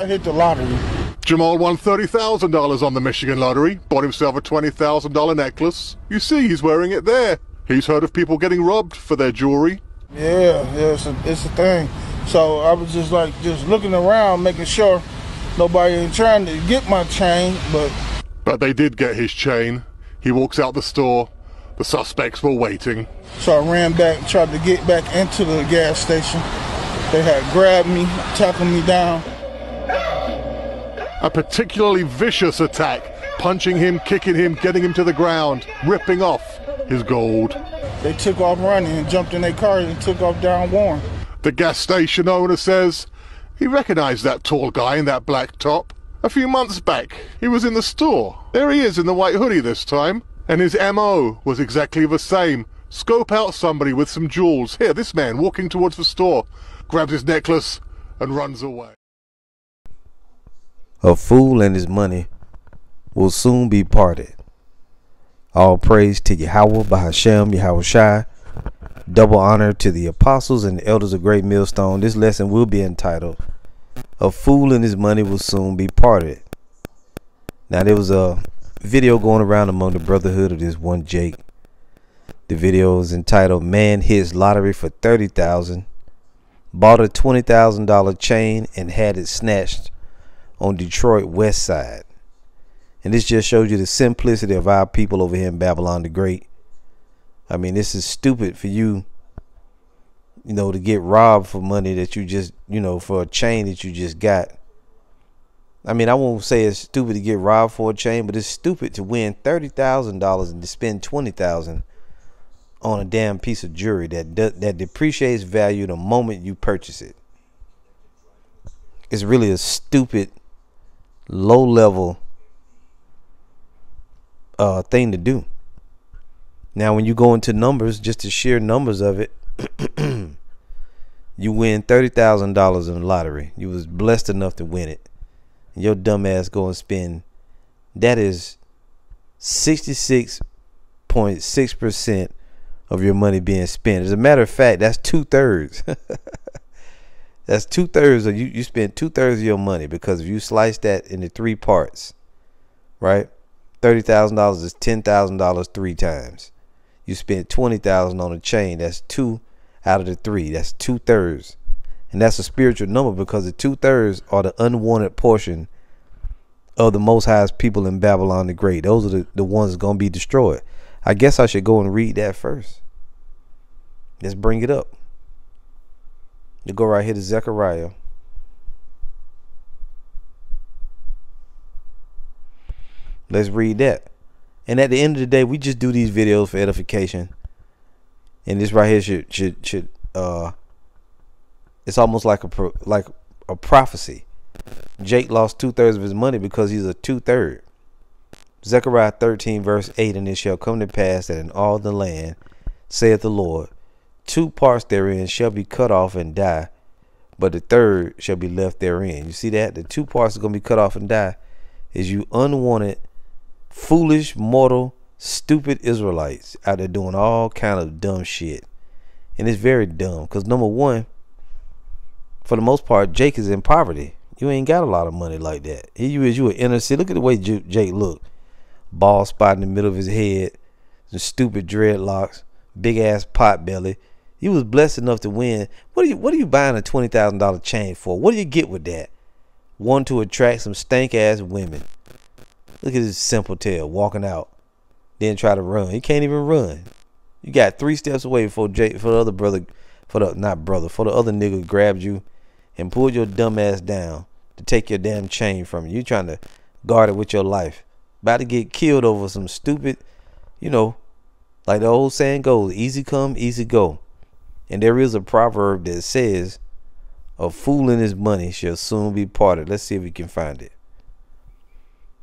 I hit the lottery. Jamal won $30,000 on the Michigan lottery, bought himself a $20,000 necklace. You see, he's wearing it there. He's heard of people getting robbed for their jewelry. Yeah, it's a thing. So I was just looking around, making sure nobody ain't trying to get my chain, But they did get his chain. He walks out the store. The suspects were waiting. So I ran back and tried to get back into the gas station. They had grabbed me, tackled me down. A particularly vicious attack, punching him, kicking him, getting him to the ground, ripping off his gold. They took off running and jumped in their car and took off down Warren. The gas station owner says he recognized that tall guy in that black top. A few months back, he was in the store. There he is in the white hoodie this time. And his MO was exactly the same. Scope out somebody with some jewels. Here, this man walking towards the store, grabs his necklace and runs away. A fool and his money will soon be parted. All praise to Yahweh, Bahashem, Yahweh Shai. Double honor to the apostles and the elders of Great Millstone. This lesson will be entitled, A Fool and His Money Will Soon Be Parted. Now, there was a video going around among the brotherhood of this one Jake. The video is entitled, Man Hits Lottery for $30,000. Bought a $20,000 chain and had it snatched on Detroit West Side. And this just shows you the simplicity of our people over here in Babylon the Great. I mean, this is stupid for you, to get robbed for money that you just, for a chain that you just got. I mean, I won't say it's stupid to get robbed for a chain, but it's stupid to win $30,000 and to spend $20,000 on a damn piece of jewelry that depreciates value the moment you purchase it. It's really a stupid, low-level thing to do. Now, when you go into numbers, just the sheer numbers of it, you win $30,000 in the lottery. You was blessed enough to win it. Your dumb ass go and spend, that is 66.6% of your money being spent. As a matter of fact, that's 2/3. That's 2/3 of you spend 2/3 of your money, because if you slice that into 3 parts, right? $30,000 is $10,000 3 times. You spent $20,000 on a chain. That's 2 out of the 3. That's 2/3. And that's a spiritual number, because the 2/3 are the unwanted portion of the Most High's people in Babylon the Great. Those are the ones that's going to be destroyed. I guess I should go and read that first. Let's bring it up. You go right here to Zechariah. Let's read that. And at the end of the day, we just do these videos for edification. And this right here should it's almost like a prophecy. Jake lost 2/3 of his money because he's a 2/3. Zechariah 13 verse 8, And it shall come to pass that in all the land, saith the Lord, 2 parts therein shall be cut off and die, but the third shall be left therein. You see that? The 2 parts are going to be cut off and die. Is you unwanted, foolish, mortal, stupid Israelites out there doing all kind of dumb shit. And it's very dumb, because number one, for the most part, Jake is in poverty. You ain't got a lot of money like that. Here you is, you an inner city. Look at the way Jake look. Bald spot in the middle of his head, some stupid dreadlocks, big ass pot belly. He was blessed enough to win. What are you buying a $20,000 chain for? What do you get with that? One, to attract some stank ass women. Look at his simple tail walking out, then try to run. He can't even run. You got 3 steps away before the other nigga grabbed you and pulled your dumb ass down to take your damn chain from you. You trying to guard it with your life. About to get killed over some stupid, like the old saying goes, easy come, easy go. And there is a proverb that says, a fool and his money shall soon be parted. Let's see if we can find it.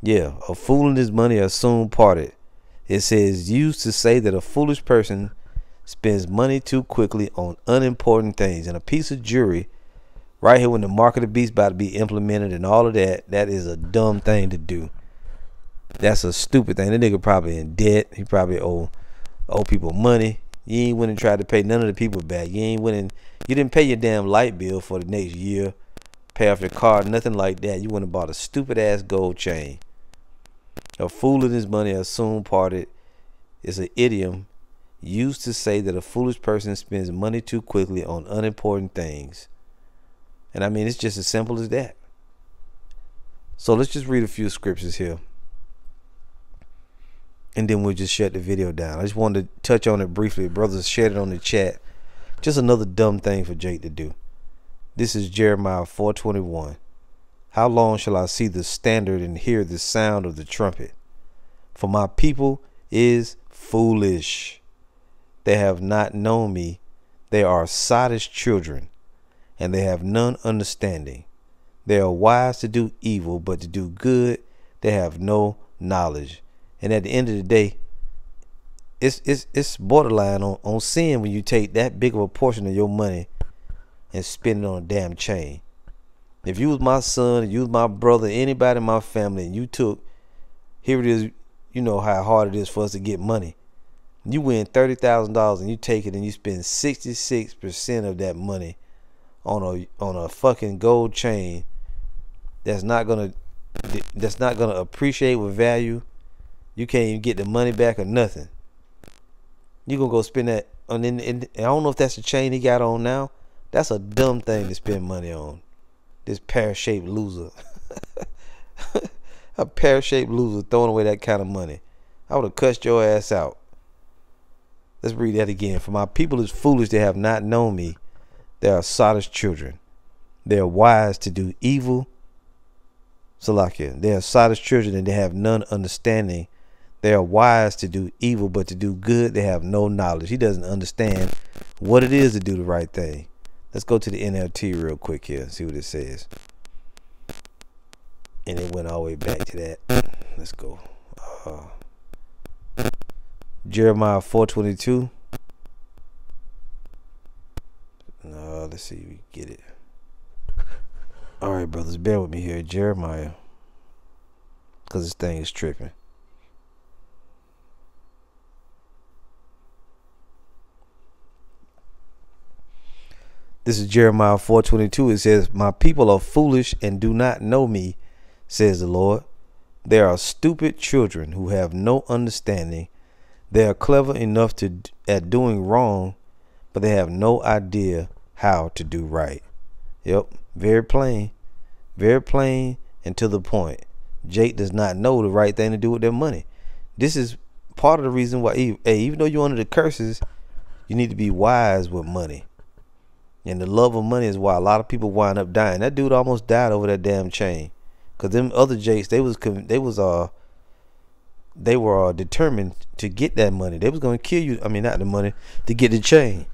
Yeah, a fool and his money are soon parted. It says, used to say that a foolish person spends money too quickly on unimportant things. And a piece of jewelry right here when the mark of the beast about to be implemented and all of that, that is a dumb thing to do. That's a stupid thing. That nigga probably in debt. He probably owe people money. You ain't went and tried to pay none of the people back. You didn't pay your damn light bill for the next year. pay off your car, nothing like that. You went and bought a stupid ass gold chain. A fool and his money are soon parted is an idiom used to say that a foolish person spends money too quickly on unimportant things. And I mean, it's just as simple as that. So let's just read a few scriptures here, and then we'll just shut the video down. I just wanted to touch on it briefly. Brothers shared it on the chat. Just another dumb thing for Jake to do. This is Jeremiah 4:21. How long shall I see the standard and hear the sound of the trumpet? For my people is foolish. They have not known me. They are sottish children, and they have none understanding. They are wise to do evil, but to do good they have no knowledge. And at the end of the day, it's borderline on sin when you take that big of a portion of your money and spend it on a damn chain. If you was my son, if you was my brother, anybody in my family, and you took, here it is, you know how hard it is for us to get money. You win $30,000 and you take it and you spend 66% of that money on a fucking gold chain that's not gonna appreciate with value. You can't even get the money back or nothing. You gonna go spend that on, and I don't know if that's the chain he got on now. That's a dumb thing to spend money on. This pear-shaped loser. A pear-shaped loser throwing away that kind of money. I would have cussed your ass out. Let's read that again. For my people is foolish, they have not known me. They are sottish children. They are wise to do evil. Salakia. They are sottish children and they have none understanding. They are wise to do evil, but to do good they have no knowledge. He doesn't understand what it is to do the right thing. Let's go to the NLT real quick here and see what it says. And it went all the way back to that. Let's go. Jeremiah 4:22. No, let's see if we get it. All right, brothers, bear with me here. Jeremiah, because this thing is tripping. This is Jeremiah 4:22. It says, my people are foolish and do not know me, says the Lord. They are stupid children who have no understanding. They are clever enough at doing wrong, but they have no idea how to do right. Yep, very plain and to the point. Jake does not know the right thing to do with their money. This is part of the reason why, even though you're under the curses, you need to be wise with money. And the love of money is why a lot of people wind up dying. That dude almost died over that damn chain, cause them other Jakes, they were determined to get that money. They was gonna kill you. I mean, not the money, to get the chain.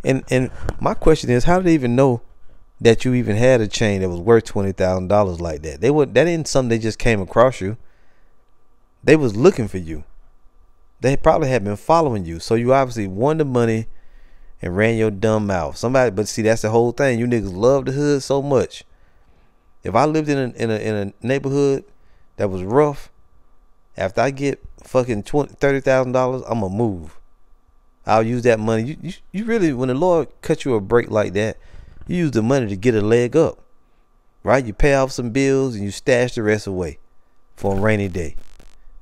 And my question is, how did they even know that you even had a chain that was worth $20,000 like that? That ain't something they just came across you. They was looking for you. They probably had been following you. So you obviously won the money and ran your dumb mouth. But see, that's the whole thing. You niggas love the hood so much. If I lived in a neighborhood that was rough, after I get fucking $30,000, I'm gonna move. I'll use that money. You really, when the Lord cut you a break like that, you use the money to get a leg up, right? You pay off some bills and you stash the rest away for a rainy day,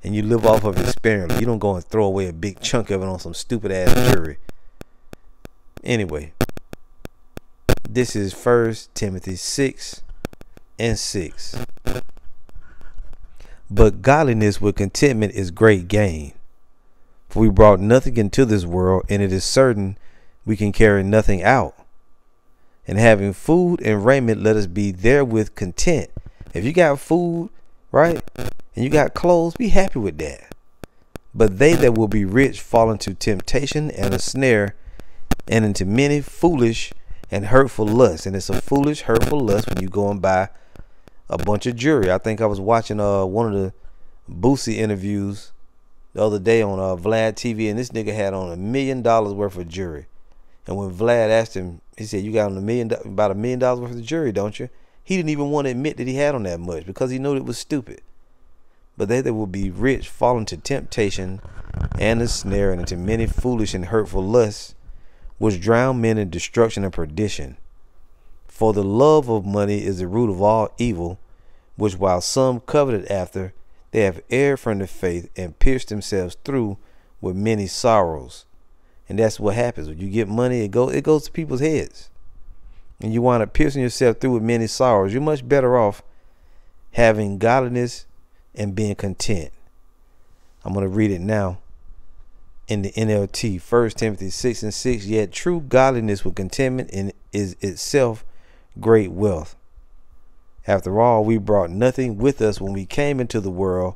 and you live off of it sparingly. You don't go and throw away a big chunk of it on some stupid ass jewelry. Anyway, this is 1 Timothy 6:6. But godliness with contentment is great gain. For we brought nothing into this world, and it is certain we can carry nothing out. And having food and raiment, let us be therewith content. If you got food, right, and you got clothes, be happy with that. But they that will be rich fall into temptation and a snare, and into many foolish and hurtful lusts. And it's a foolish, hurtful lust when you go and buy a bunch of jewelry. I think I was watching one of the Boosie interviews the other day on Vlad TV, and this nigga had on $1 million worth of jewelry. And when Vlad asked him, he said, you got on about $1 million worth of jewelry, don't you? He didn't even want to admit that he had on that much, because he knew it was stupid. But they that will be rich fall into temptation and a snare, and into many foolish and hurtful lusts, which drown men in destruction and perdition. For the love of money is the root of all evil, which while some coveted after, they have erred from the faith and pierced themselves through with many sorrows. And that's what happens when you get money. It goes to people's heads, and you wind up piercing yourself through with many sorrows. You're much better off having godliness and being content. I'm going to read it now in the NLT. 1 Timothy 6:6. Yet true godliness with contentment is itself great wealth. After all, we brought nothing with us when we came into the world,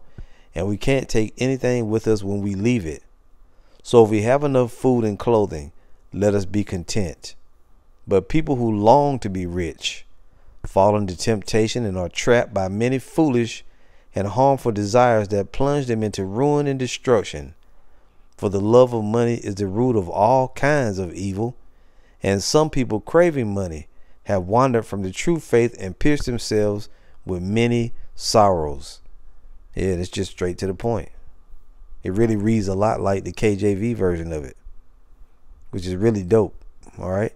and we can't take anything with us when we leave it. So if we have enough food and clothing, let us be content. But people who long to be rich fall into temptation and are trapped by many foolish and harmful desires that plunge them into ruin and destruction. For the love of money is the root of all kinds of evil, and some people craving money have wandered from the true faith and pierced themselves with many sorrows. Yeah, it's just straight to the point. It really reads a lot like the KJV version of it, which is really dope. All right,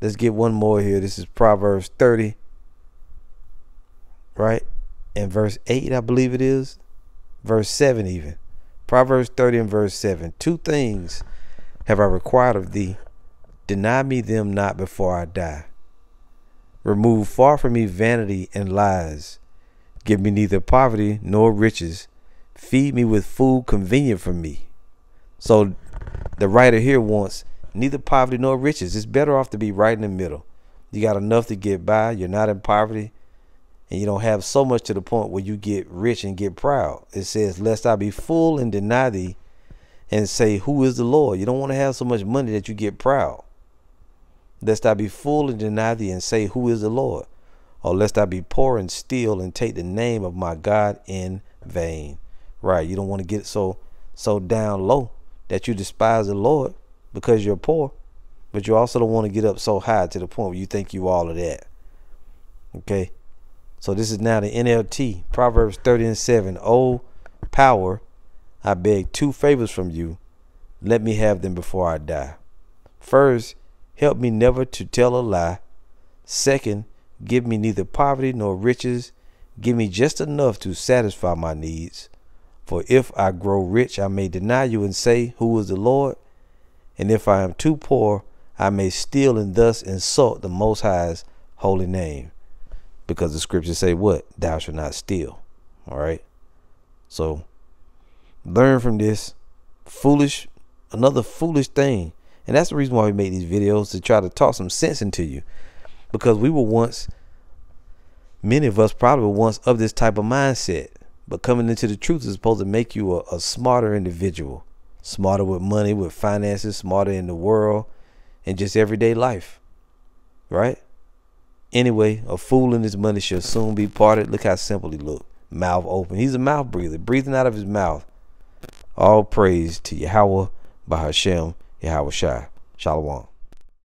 let's get one more here. This is Proverbs 30, right? And verse 8, I believe it is. Verse 7 even. Proverbs 30 and verse 7. 2 things have I required of thee. Deny me them not before I die. Remove far from me vanity and lies. Give me neither poverty nor riches. Feed me with food convenient for me. So the writer here wants neither poverty nor riches. It's better off to be right in the middle. You got enough to get by. You're not in poverty. And you don't have so much to the point where you get rich and get proud. It says, lest I be full and deny thee and say, who is the Lord? You don't want to have so much money that you get proud. Lest I be full and deny thee and say, who is the Lord? Or lest I be poor and steal and take the name of my God in vain. Right. You don't want to get so down low that you despise the Lord because you're poor. But you also don't want to get up so high to the point where you think you all of that. Okay. So this is now the NLT, Proverbs 30 and 7. O power, I beg 2 favors from you. Let me have them before I die. First, help me never to tell a lie. Second, give me neither poverty nor riches. Give me just enough to satisfy my needs. For if I grow rich, I may deny you and say, who is the Lord? And if I am too poor, I may steal and thus insult the Most High's holy name. Because the scriptures say what? Thou shalt not steal. All right. So learn from this. Another foolish thing. And that's the reason why we make these videos, to try to talk some sense into you. Because we were once, many of us probably were once of this type of mindset. But coming into the truth is supposed to make you a smarter individual. Smarter with money, with finances, smarter in the world, and just everyday life. Right? Anyway, a fool and his money shall soon be parted. Look how simple he looked. Mouth open. He's a mouth breather, breathing out of his mouth. All praise to Yahweh, Bahashem, Yahweh Shai. Shalom.